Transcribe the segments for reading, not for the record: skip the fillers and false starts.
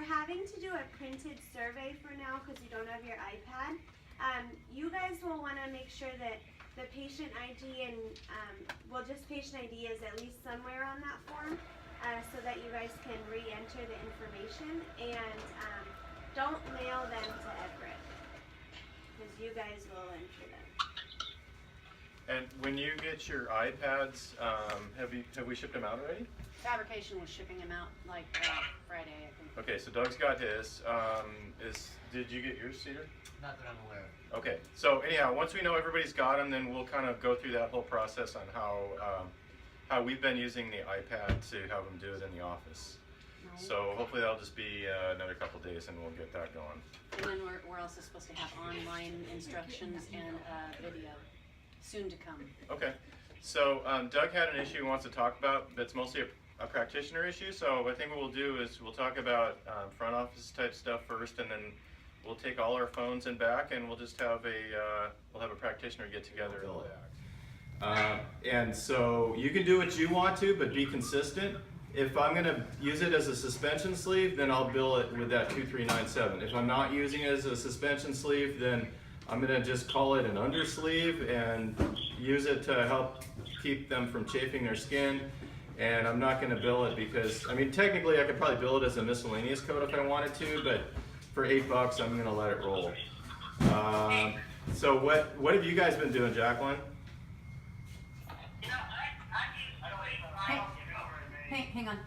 having to do a printed survey for now because you don't have your iPad. You guys will want to make sure that the patient ID and, just patient ID is at least somewhere on that form so that you guys can re-enter the information, and don't mail them to Everett because you guys will enter them. And when you get your iPads, have we shipped them out already? Fabrication was shipping them out like Friday, I think. Okay, so Doug's got his. Did you get yours, Cedar? Not that I'm aware of. Okay, so anyhow, once we know everybody's got them, then we'll kind of go through that whole process on how we've been using the iPad to have them do it in the office. So hopefully that'll just be another couple days, and we'll get that going. And then we're also supposed to have online instructions and video soon to come. Okay, so Doug had an issue he wants to talk about that's mostly a practitioner issue. So I think what we'll do is we'll talk about front office type stuff first, and then we'll take all our phones and back, and we'll just have a practitioner get together. And so you can do what you want to, but be consistent. If I'm going to use it as a suspension sleeve, then I'll bill it with that 2397. If I'm not using it as a suspension sleeve, then I'm going to just call it an undersleeve and use it to help keep them from chafing their skin. And I'm not going to bill it because, I mean, technically I could probably bill it as a miscellaneous code if I wanted to, but for $8, I'm going to let it roll. So what have you guys been doing, Jacqueline? Hey, hang on.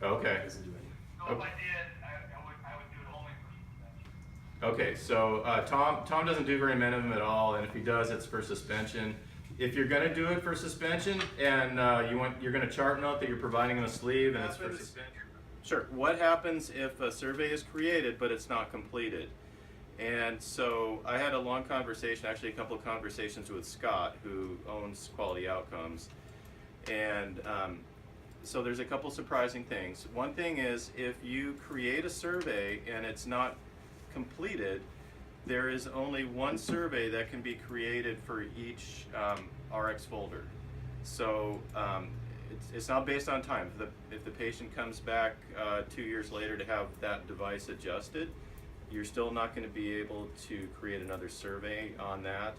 Okay. Doesn't do anything. So if I did, I would do it only for suspension. Okay, so Tom doesn't do very many of them at all, and if he does, it's for suspension. If you're going to do it for suspension, and you're going to chart note that you're providing them a sleeve, and it's for suspension. Sure. What happens if a survey is created but it's not completed? And so I had a long conversation, actually a couple of conversations with Scott, who owns Quality Outcomes, and so there's a couple surprising things. One thing is, if you create a survey and it's not completed, there is only one survey that can be created for each RX folder. So it's not based on time. If the patient comes back 2 years later to have that device adjusted, you're still not going to be able to create another survey on that.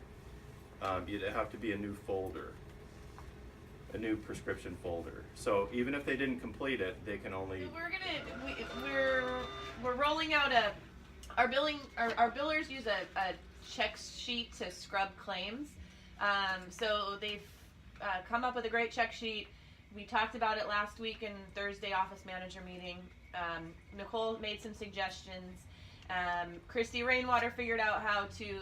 You'd have to be a new folder, a new prescription folder. So even if they didn't complete it, they can only. So we're rolling out our billers use a check sheet to scrub claims. So they've come up with a great check sheet. We talked about it last week in Thursday office manager meeting. Nicole made some suggestions. Christy Rainwater figured out how to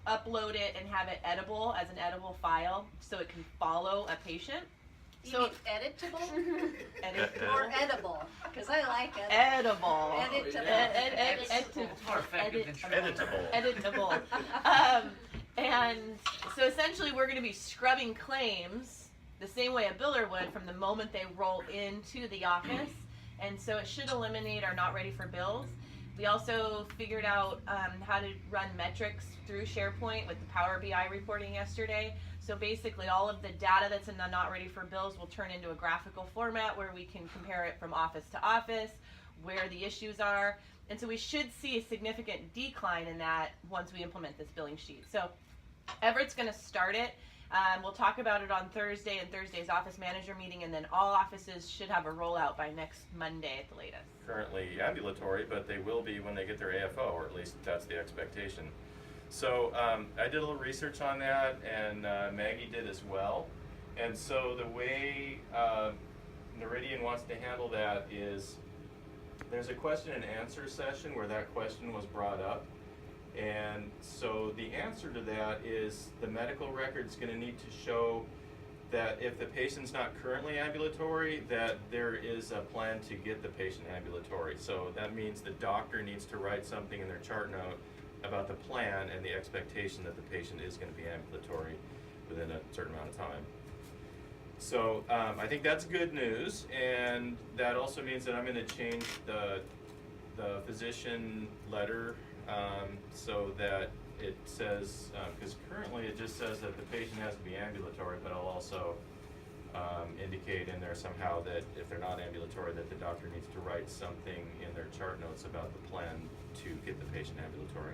upload it and have it editable as an editable file so it can follow a patient. You mean editable? Editable. Or edible? Because I like edible. Editable. Editable. Editable. And so essentially we're going to be scrubbing claims the same way a biller would from the moment they roll into the office. And so it should eliminate our not ready for bills. We also figured out how to run metrics through SharePoint with the Power BI reporting yesterday. So basically all of the data that's in the not ready for bills will turn into a graphical format where we can compare it from office to office, where the issues are. And so we should see a significant decline in that once we implement this billing sheet. So Everett's going to start it. We'll talk about it on Thursday and Thursday's office manager meeting, and then all offices should have a rollout by next Monday at the latest. Currently ambulatory, but they will be when they get their AFO, or at least that's the expectation. So I did a little research on that, and Maggie did as well. And so the way Noridian wants to handle that is there's a question and answer session where that question was brought up. And so the answer to that is the medical record's going to need to show that if the patient's not currently ambulatory, that there is a plan to get the patient ambulatory. So that means the doctor needs to write something in their chart note about the plan and the expectation that the patient is going to be ambulatory within a certain amount of time. So I think that's good news, and that also means that I'm going to change the physician letter so that it says, because currently it just says that the patient has to be ambulatory, but I'll also indicate in there somehow that if they're not ambulatory, that the doctor needs to write something in their chart notes about the plan to get the patient ambulatory.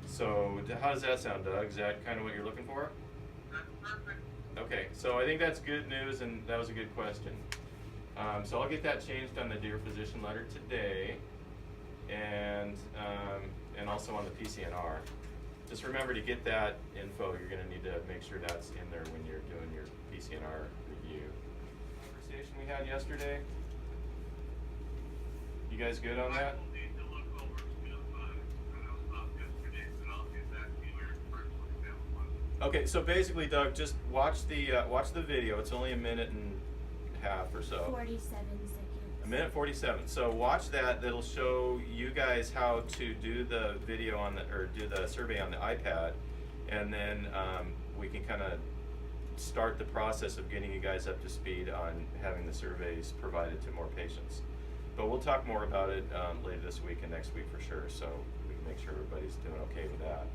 So how does that sound, Doug? Is that kind of what you're looking for? That's perfect. Okay, so I think that's good news, and that was a good question. So I'll get that changed on the Dear Physician letter today, and also on the PCNR. Just remember to get that info. You're going to need to make sure that's in there when you're doing your PCNR review. Conversation we had yesterday. You guys good on that? I will need to look over stuff yesterday, but I'll get that to you first one. Okay, so basically, Doug, just watch the video. It's only a minute and a half or so. 47 seconds. A minute 47. So watch that. That'll show you guys how to do the video do the survey on the iPad, and then we can kind of start the process of getting you guys up to speed on having the surveys provided to more patients. But we'll talk more about it later this week and next week for sure. So we can make sure everybody's doing okay with that.